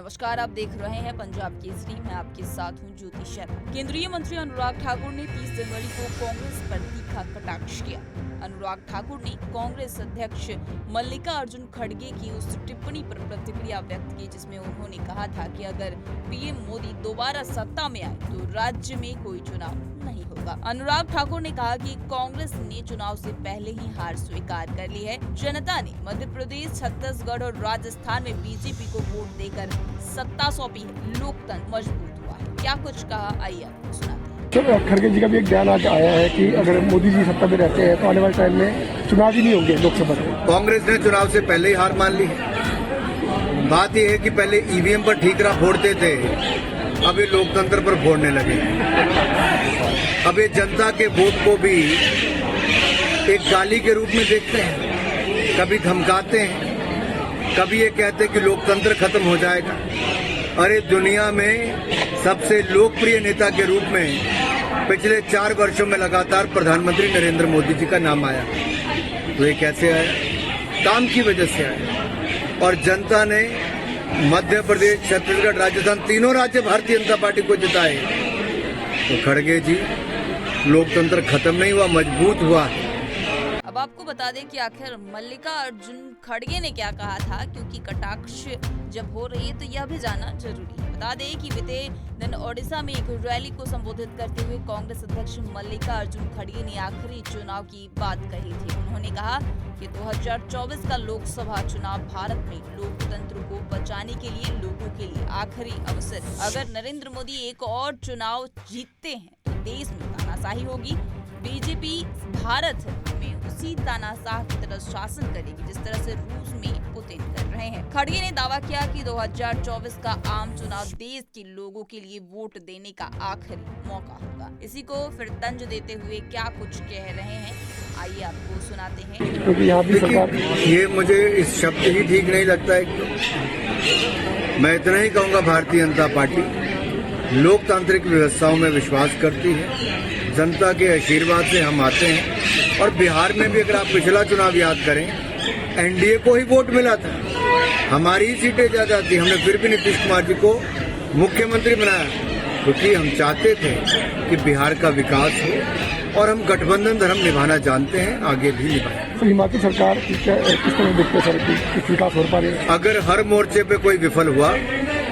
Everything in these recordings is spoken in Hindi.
नमस्कार, आप देख रहे हैं पंजाब केसरी। मैं आपके साथ हूं ज्योति शर्मा। केंद्रीय मंत्री अनुराग ठाकुर ने 30 जनवरी को कांग्रेस पर तीखा कटाक्ष किया। अनुराग ठाकुर ने कांग्रेस अध्यक्ष मल्लिकार्जुन खड़गे की उस टिप्पणी पर प्रतिक्रिया व्यक्त की जिसमें उन्होंने कहा था कि अगर पीएम मोदी दोबारा सत्ता में आए तो राज्य में कोई चुनाव नहीं होगा। अनुराग ठाकुर ने कहा कि कांग्रेस ने चुनाव से पहले ही हार स्वीकार कर ली है। जनता ने मध्य प्रदेश, छत्तीसगढ़ और राजस्थान में बीजेपी को वोट देकर सत्ता सौंपी है। लोकतंत्र मजबूत हुआ है। क्या कुछ कहा, आइए आपको सुनाते हैं। खड़गे जी का भी एक बयान आज आया है कि अगर मोदी जी सत्ता में रहते हैं तो आने वाले टाइम में चुनाव ही नहीं होंगे लोकसभा में। कांग्रेस ने चुनाव से पहले ही हार मान ली है। बात यह है कि पहले ईवीएम पर ठीकरा फोड़ते थे, अब ये लोकतंत्र पर फोड़ने लगे। अब ये जनता के वोट को भी एक गाली के रूप में देखते हैं, कभी धमकाते हैं, कभी ये कहते हैं कि लोकतंत्र खत्म हो जाएगा। अरे दुनिया में सबसे लोकप्रिय नेता के रूप में पिछले 4 वर्षों में लगातार प्रधानमंत्री नरेंद्र मोदी जी का नाम आया। तो ये कैसे आया? काम की वजह से आया। और जनता ने मध्य प्रदेश, छत्तीसगढ़, राजस्थान तीनों राज्य भारतीय जनता पार्टी को जिताए। तो खड़गे जी, लोकतंत्र खत्म नहीं हुआ, मजबूत हुआ। अब आपको बता दें कि आखिर मल्लिकार्जुन खड़गे ने क्या कहा था, क्योंकि कटाक्ष जब हो रही है तो यह भी जानना जरूरी है। बता दें कि बीते दिन ओडिशा में एक रैली को संबोधित करते हुए कांग्रेस अध्यक्ष मल्लिकार्जुन खड़गे ने आखिरी चुनाव की बात कही थी। उन्होंने कहा कि 2024 का लोकसभा चुनाव भारत में लोकतंत्र को बचाने के लिए, लोगों के लिए आखिरी अवसर। अगर नरेंद्र मोदी एक और चुनाव जीतते हैं तो देश में तानाशाही होगी। बीजेपी भारत में उसी तानाशाह की तरह शासन करेगी जिस तरह से रूस में पुतिन कर रहे हैं। खड़गे ने दावा किया कि 2024 का आम चुनाव देश के लोगों के लिए वोट देने का आखिरी मौका होगा। इसी को फिर तंज देते हुए क्या कुछ कह रहे हैं, आइए आपको सुनाते हैं। क्योंकि यहाँ भी सरकार, ये मुझे इस शब्द ही ठीक नहीं लगता है। मैं इतना ही कहूँगा, भारतीय जनता पार्टी लोकतांत्रिक व्यवस्थाओं में विश्वास करती है। जनता के आशीर्वाद से हम आते हैं। और बिहार में भी अगर आप पिछला चुनाव याद करें, एनडीए को ही वोट मिला था, हमारी ही सीटें ज्यादा थी। हमने फिर भी नीतीश कुमार जी को मुख्यमंत्री बनाया, क्योंकि हम चाहते थे कि बिहार का विकास हो। और हम गठबंधन धर्म निभाना जानते हैं, आगे भी निभाएं। तो हिमाचल सरकार किस तरह देखते हैं सर कि विकास हो पा रही है? अगर हर मोर्चे पे कोई विफल हुआ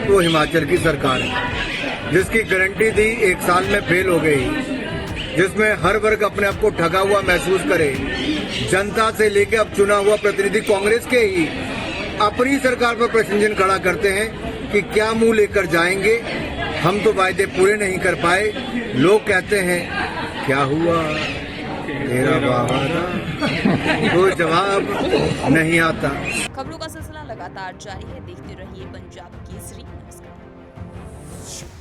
तो हिमाचल की सरकार है, जिसकी गारंटी थी 1 साल में फेल हो गई, जिसमें हर वर्ग अपने आप को ठगा हुआ महसूस करे। जनता से लेकर अब चुना हुआ प्रतिनिधि कांग्रेस के ही अपनी सरकार पर प्रश्न चिन्ह खड़ा करते हैं कि क्या मुंह लेकर जाएंगे। हम तो वायदे पूरे नहीं कर पाए। लोग कहते हैं क्या हुआ तेरा वादा, कोई जवाब नहीं आता। खबरों का सिलसिला लगातार जारी है, देखते रहिए पंजाब केसरी। नमस्कार।